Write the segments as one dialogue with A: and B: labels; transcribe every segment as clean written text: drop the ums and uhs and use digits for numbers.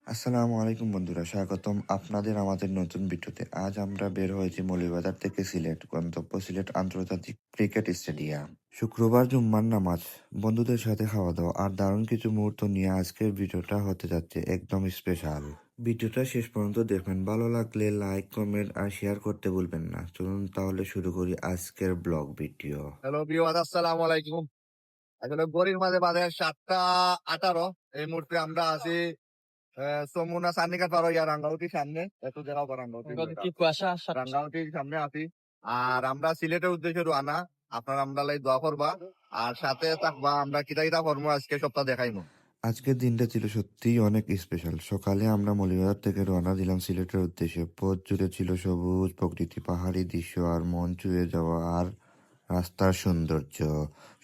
A: আসসালামু আলাইকুম বন্ধুরা, স্বাগতম আপনাদের আমাদের নতুন ভিডিওতে। আজ আমরা বের হয়েছি মৌলভীবাজার থেকে সিলেট, গন্তব্য সিলেট আন্তর্জাতিক ক্রিকেট স্টেডিয়াম। শুক্রবার জুম্মার নামাজ, বন্ধুদের সাথে খাওয়া দাওয়া আর দারুণ কিছু মুহূর্ত নিয়ে আজকের ভিডিওটা হতে যাচ্ছে একদম স্পেশাল। ভিডিওটা শেষ পর্যন্ত দেখবেন, ভালো লাগলে লাইক, কমেন্ট আর শেয়ার করতে ভুলবেন না। চলুন তাহলে শুরু করি আজকের ব্লগ ভিডিও।
B: হ্যালো ভিউয়ার্স, আসসালামু আলাইকুম। আসলে গড়ির মাঝে বাজে 7:18। এই মুহূর্তে আমরা আছি সমুনা সান্নিকা পারো ইয়া রাঙ্গাউটির সামনে। একটু দেখাও রাঙ্গাউটির সামনে আছি। আর আমরা সিলেটের উদ্দেশ্যে রওনা। আপনারা আমরা লাই দোয়া করবা আর সাথে থাকবা। আমরা কিতা কিতা করবো আজকে সপ্তাহ দেখাইমু।
A: আজকের দিনটা ছিল সত্যিই অনেক স্পেশাল। সকালে আমরা মৌলভীবাজার থেকে রওনা দিলাম সিলেটের উদ্দেশ্যে। পথ জুড়ে ছিল সবুজ প্রকৃতি, পাহাড়ি দৃশ্য আর মন ছুঁয়ে যাওয়া আর রাস্তার সৌন্দর্য।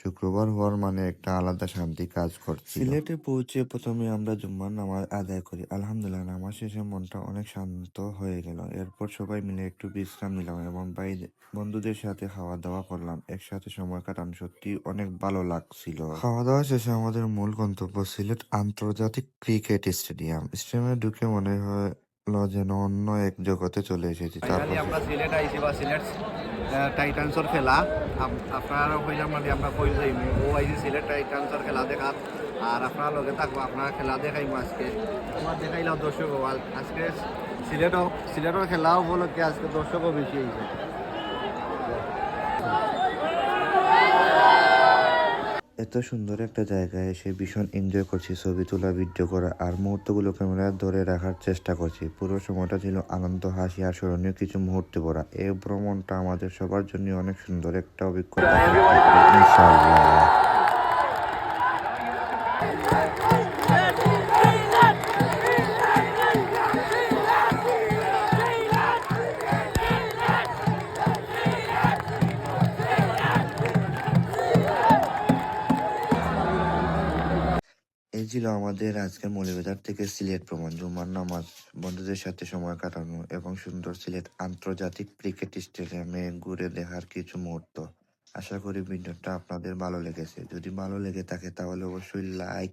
A: শুক্রবার হওয়ার মানে একটা আলাদা শান্তি কাজ করছিল। সিলেটে পৌঁছে প্রথমে আমরা জুম্মার নামাজ আদায় করি। আলহামদুলিল্লাহ, নামাজ শেষে মনটা অনেক শান্ত হয়ে গেল। এরপর সবাই মিলে একটু বিশ্রাম নিলাম এবং বন্ধুদের সাথে খাওয়া দাওয়া করলাম। একসাথে সময় কাটানো সত্যি অনেক ভালো লাগছিল। খাওয়া দাওয়া শেষে আমাদের মূল গন্তব্য সিলেট আন্তর্জাতিক ক্রিকেট স্টেডিয়ামে ঢুকে মনে হলো যেন অন্য এক জগতে চলে এসেছি।
B: ফাইনালি আমরা সিলেট আইছি বা সিলেট টাইটান্সর খেলা। আপনারা কইলাম মানে আমরা কই যাইমু ও আইছি সিলেট টাইটান্সর খেলা দেখাত। আর আপনারা লগে থাকবো, আপনারা খেলা দেখাইমু আজকে। আমার দেখাইলাম দর্শক আজকে সিলেটের খেলা উপলক্ষে আজকে দর্শকও বেশি হয়েছে।
A: এত সুন্দর একটা জায়গায় এসে ভীষণ এনজয় করছি। ছবি তোলা, ভিডিও করা আর মুহূর্তগুলো ক্যামেরা ধরে রাখার চেষ্টা করছি। পুরো সময়টা ছিল আনন্দ, হাসি আর স্মরণীয় কিছু মুহূর্তে ভরা। এই ভ্রমণটা আমাদের সবার জন্য অনেক সুন্দর একটা অভিজ্ঞতা ইনশাআল্লাহ। এই ছিল আমাদের আজকের মৌলভীবাজার থেকে সিলেট ভ্রমণ। জুমার নামাজ, বন্ধুদের সাথে সময় কাটানো এবং সুন্দর সিলেট আন্তর্জাতিক ক্রিকেট স্টেডিয়ামে ঘুরে দেখার কিছু মুহূর্ত। আশা করি ভিডিওটা আপনাদের ভালো লেগেছে। যদি ভালো লেগে থাকে তাহলে অবশ্যই লাইক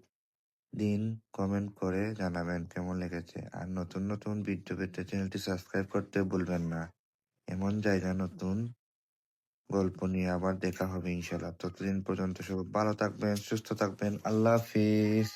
A: দিন, কমেন্ট করে জানাবেন কেমন লেগেছে। আর নতুন নতুন ভিডিও পেতে চ্যানেলটি সাবস্ক্রাইব করতে ভুলবেন না। এমন জায়গা নতুন গল্প নিয়ে আবার দেখা হবে ইনশাল্লাহ। ততদিন পর্যন্ত সবাই ভালো থাকবেন, সুস্থ থাকবেন। আল্লাহ হাফিজ।